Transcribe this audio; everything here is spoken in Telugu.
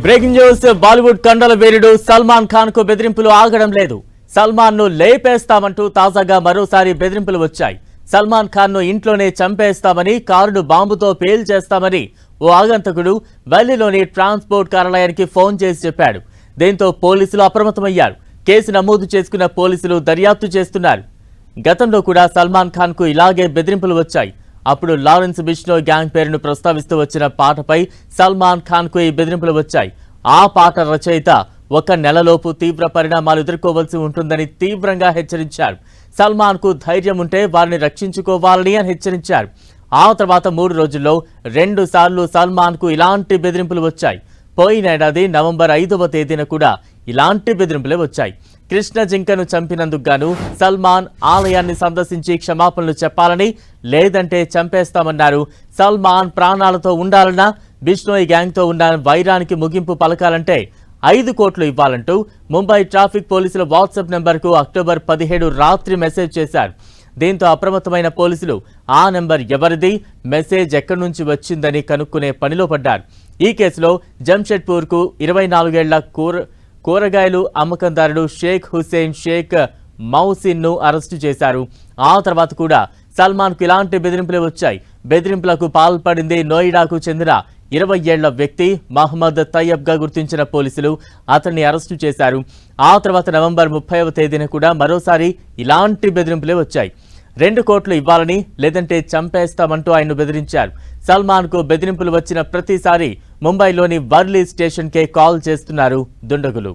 బ్రేకింగ్ న్యూస్ బాలీవుడ్ కండల వీరుడు సల్మాన్ ఖాన్ కు బెదిరింపులు ఆగడం లేదు. సల్మాన్ ను లేపేస్తామంటూ తాజాగా మరోసారి బెదిరింపులు వచ్చాయి. సల్మాన్ ఖాన్ ను ఇంట్లోనే చంపేస్తామని, కారును బాంబుతో పేల్చేస్తామని ఓ ఆగంతకుడు ఢిల్లీలోని ట్రాన్స్పోర్ట్ కార్యాలయానికి ఫోన్ చేసి చెప్పాడు. దీంతో పోలీసులు అప్రమత్తమయ్యారు. కేసు నమోదు చేసుకున్న పోలీసులు దర్యాప్తు చేస్తున్నారు. గతంలో కూడా సల్మాన్ ఖాన్ కు ఇలాగే బెదిరింపులు వచ్చాయి. అప్పుడు లారెన్స్ బిష్నోయ్ గ్యాంగ్ పేరును ప్రస్తావిస్తూ వచ్చిన పాటపై సల్మాన్ ఖాన్ కు ఈ బెదిరింపులు వచ్చాయి. ఆ పాట రచయిత ఒక నెలలోపు తీవ్ర పరిణామాలు ఎదుర్కోవాల్సి ఉంటుందని తీవ్రంగా హెచ్చరించారు. సల్మాన్ కు ధైర్యం ఉంటే వారిని రక్షించుకోవాలని అని హెచ్చరించారు. ఆ తర్వాత 3 రోజుల్లో 2 సార్లు సల్మాన్ కు ఇలాంటి బెదిరింపులు వచ్చాయి. పోయిన ఏడాది నవంబర్ 5వ తేదీన కూడా ఇలాంటి బెదిరింపులే వచ్చాయి. కృష్ణ జింకను చంపినందుకు గాను సల్మాన్ ఆలయాన్ని సందర్శించి క్షమాపణలు చెప్పాలని, లేదంటే చంపేస్తామన్నారు. సల్మాన్ ప్రాణాలతో ఉండాలన్నా, బిష్నోయ్ గ్యాంగ్ తో ఉన్న వైరానికి ముగింపు పలకాలంటే 5 కోట్లు ఇవ్వాలంటూ ముంబై ట్రాఫిక్ పోలీసుల వాట్సాప్ నెంబర్కు అక్టోబర్ 17 రాత్రి మెసేజ్ చేశారు. దీంతో అప్రమత్తమైన పోలీసులు ఆ నెంబర్ ఎవరిది, మెసేజ్ ఎక్కడి నుంచి వచ్చిందని కనుక్కునే పనిలో పడ్డారు. ఈ కేసులో జంషెడ్పూర్కు 24 ఏళ్ల కూరగాయలు అమ్మకందారుడు షేక్ హుసేన్ షేక్ మౌసిన్ను అరెస్టు చేశారు. ఆ తర్వాత కూడా సల్మాన్కు ఇలాంటి బెదిరింపులు వచ్చాయి. బెదిరింపులకు పాల్పడింది నోయిడాకు చెందిన 20 ఏళ్ల వ్యక్తి మహమ్మద్ తయ్యబ్గా గుర్తించిన పోలీసులు అతన్ని అరెస్టు చేశారు. ఆ తర్వాత నవంబర్ 30వ తేదీన కూడా మరోసారి ఇలాంటి బెదిరింపులే వచ్చాయి. 2 కోట్లు ఇవ్వాలని, లేదంటే చంపేస్తామంటూ ఆయన్ను బెదిరించారు. సల్మాన్ కు బెదిరింపులు వచ్చిన ప్రతిసారి ముంబైలోని వర్లీ స్టేషన్కే కాల్ చేస్తున్నారు దుండగులు.